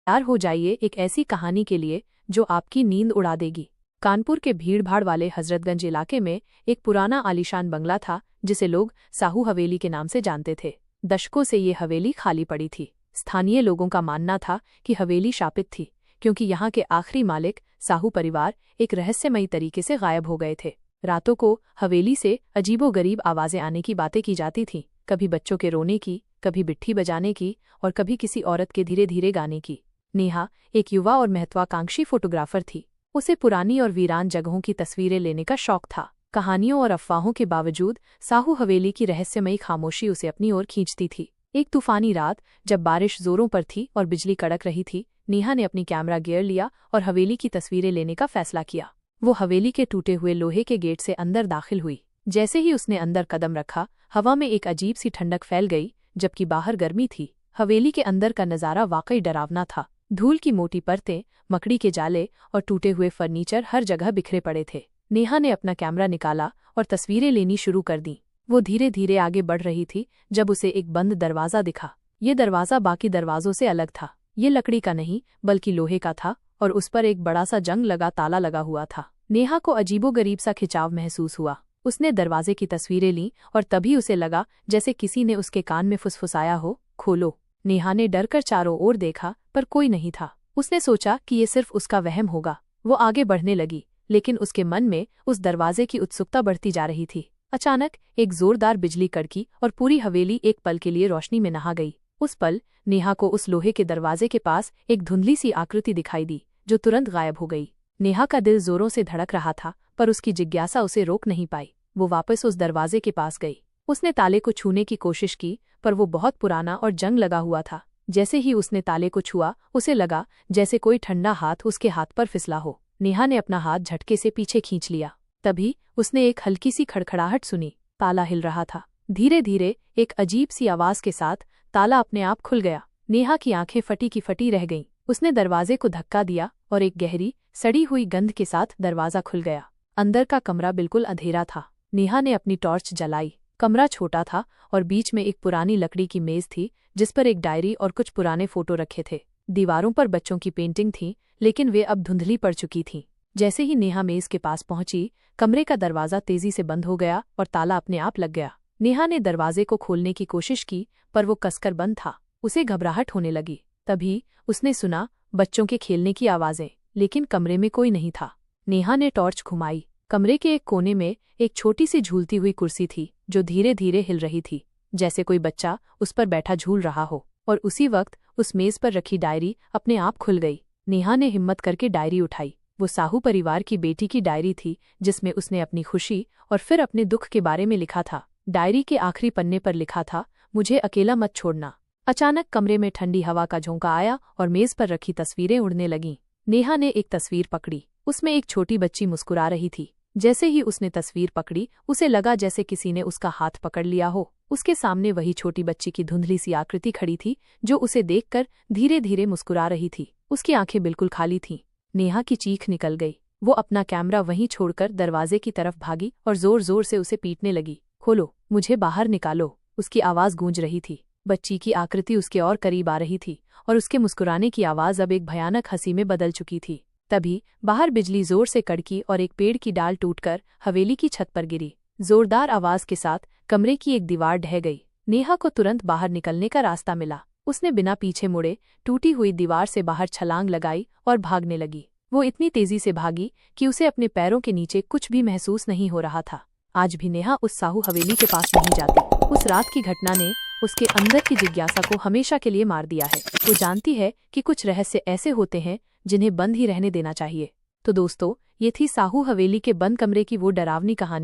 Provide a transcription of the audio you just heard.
तैयार हो जाइए एक ऐसी कहानी के लिए जो आपकी नींद उड़ा देगी। कानपुर के भीड़भाड़ वाले हजरतगंज इलाके में एक पुराना आलीशान बंगला था जिसे लोग साहू हवेली के नाम से जानते थे। दशकों से ये हवेली खाली पड़ी थी। स्थानीय लोगों का मानना था कि हवेली शापित थी क्योंकि यहाँ के आखिरी मालिक साहू परिवार एक रहस्यमयी तरीके से गायब हो गए थे। रातों को हवेली से अजीबोगरीब आवाजें आने की बातें की जाती थीं, कभी बच्चों के रोने की, कभी बिट्ठी बजाने की और कभी किसी औरत के धीरे धीरे गाने की। नेहा एक युवा और महत्वाकांक्षी फोटोग्राफर थी। उसे पुरानी और वीरान जगहों की तस्वीरें लेने का शौक था। कहानियों और अफवाहों के बावजूद साहू हवेली की रहस्यमयी खामोशी उसे अपनी ओर खींचती थी। एक तूफानी रात जब बारिश जोरों पर थी और बिजली कड़क रही थी, नेहा ने अपनी कैमरा गियर लिया और हवेली की तस्वीरें लेने का फैसला किया। वो हवेली के टूटे हुए लोहे के गेट से अंदर दाखिल हुई। जैसे ही उसने अंदर कदम रखा, हवा में एक अजीब सी ठंडक फैल गई, जबकि बाहर गर्मी थी। हवेली के अंदर का नज़ारा वाकई डरावना था। धूल की मोटी परतें, मकड़ी के जाले और टूटे हुए फर्नीचर हर जगह बिखरे पड़े थे। नेहा ने अपना कैमरा निकाला और तस्वीरें लेनी शुरू कर दी। वो धीरे धीरे आगे बढ़ रही थी जब उसे एक बंद दरवाज़ा दिखा। ये दरवाज़ा बाकी दरवाजों से अलग था। ये लकड़ी का नहीं बल्कि लोहे का था और उस पर एक बड़ा सा जंग लगा ताला लगा हुआ था। नेहा को अजीबोगरीब सा खिंचाव महसूस हुआ। उसने दरवाजे की तस्वीरें लीं और तभी उसे लगा जैसे किसी ने उसके कान में फुसफुसाया हो, खोलो। नेहा ने डरकर चारों ओर देखा पर कोई नहीं था। उसने सोचा कि ये सिर्फ उसका वहम होगा। वो आगे बढ़ने लगी, लेकिन उसके मन में उस दरवाजे की उत्सुकता बढ़ती जा रही थी। अचानक एक जोरदार बिजली कड़की और पूरी हवेली एक पल के लिए रोशनी में नहा गई। उस पल नेहा को उस लोहे के दरवाजे के पास एक धुंधली सी आकृति दिखाई दी जो तुरंत गायब हो गई। नेहा का दिल जोरों से धड़क रहा था पर उसकी जिज्ञासा उसे रोक नहीं पाई। वो वापस उस दरवाजे के पास गई। उसने ताले को छूने की कोशिश की पर वो बहुत पुराना और जंग लगा हुआ था। जैसे ही उसने ताले को छुआ, उसे लगा जैसे कोई ठंडा हाथ उसके हाथ पर फिसला हो। नेहा ने अपना हाथ झटके से पीछे खींच लिया। तभी उसने एक हल्की सी खड़खड़ाहट सुनी। ताला हिल रहा था। धीरे धीरे एक अजीब सी आवाज के साथ ताला अपने आप खुल गया। नेहा की आंखें फटी की फटी रह गईं। उसने दरवाजे को धक्का दिया और एक गहरी सड़ी हुई गंध के साथ दरवाजा खुल गया। अंदर का कमरा बिल्कुल अंधेरा था। नेहा ने अपनी टॉर्च जलाई। कमरा छोटा था और बीच में एक पुरानी लकड़ी की मेज थी जिस पर एक डायरी और कुछ पुराने फोटो रखे थे। दीवारों पर बच्चों की पेंटिंग थी, लेकिन वे अब धुंधली पड़ चुकी थीं। जैसे ही नेहा मेज के पास पहुंची, कमरे का दरवाजा तेजी से बंद हो गया और ताला अपने आप लग गया। नेहा ने दरवाजे को खोलने की कोशिश की पर वो कसकर बंद था। उसे घबराहट होने लगी। तभी उसने सुना बच्चों के खेलने की आवाजें, लेकिन कमरे में कोई नहीं था। नेहा ने टॉर्च घुमाई। कमरे के एक कोने में एक छोटी सी झूलती हुई कुर्सी थी जो धीरे धीरे हिल रही थी, जैसे कोई बच्चा उस पर बैठा झूल रहा हो। और उसी वक्त उस मेज पर रखी डायरी अपने आप खुल गई। नेहा ने हिम्मत करके डायरी उठाई। वो साहू परिवार की बेटी की डायरी थी जिसमें उसने अपनी खुशी और फिर अपने दुख के बारे में लिखा था। डायरी के आखिरी पन्ने पर लिखा था, मुझे अकेला मत छोड़ना। अचानक कमरे में ठंडी हवा का झोंका आया और मेज पर रखी तस्वीरें उड़ने लगीं। नेहा ने एक तस्वीर पकड़ी। उसमें एक छोटी बच्ची मुस्कुरा रही थी। जैसे ही उसने तस्वीर पकड़ी, उसे लगा जैसे किसी ने उसका हाथ पकड़ लिया हो। उसके सामने वही छोटी बच्ची की धुंधली सी आकृति खड़ी थी जो उसे देखकर धीरे धीरे मुस्कुरा रही थी। उसकी आंखें बिल्कुल खाली थीं। नेहा की चीख निकल गई। वो अपना कैमरा वहीं छोड़कर दरवाजे की तरफ भागी और जोर जोर से उसे पीटने लगी। खोलो, मुझे बाहर निकालो। उसकी आवाज गूंज रही थी। बच्ची की आकृति उसके और करीब आ रही थी और उसके मुस्कुराने की आवाज अब एक भयानक हंसी में बदल चुकी थी। तभी बाहर बिजली जोर से कड़की और एक पेड़ की डाल टूटकर हवेली की छत पर गिरी। जोरदार आवाज के साथ कमरे की एक दीवार ढह गई। नेहा को तुरंत बाहर निकलने का रास्ता मिला। उसने बिना पीछे मुड़े टूटी हुई दीवार से बाहर छलांग लगाई और भागने लगी। वो इतनी तेजी से भागी कि उसे अपने पैरों के नीचे कुछ भी महसूस नहीं हो रहा था। आज भी नेहा उस साहू हवेली के पास नहीं जाती। उस रात की घटना ने उसके अंदर की जिज्ञासा को हमेशा के लिए मार दिया है। वो जानती है कि कुछ रहस्य ऐसे होते हैं जिन्हें बंद ही रहने देना चाहिए। तो दोस्तों, ये थी साहू हवेली के बंद कमरे की वो डरावनी कहानी।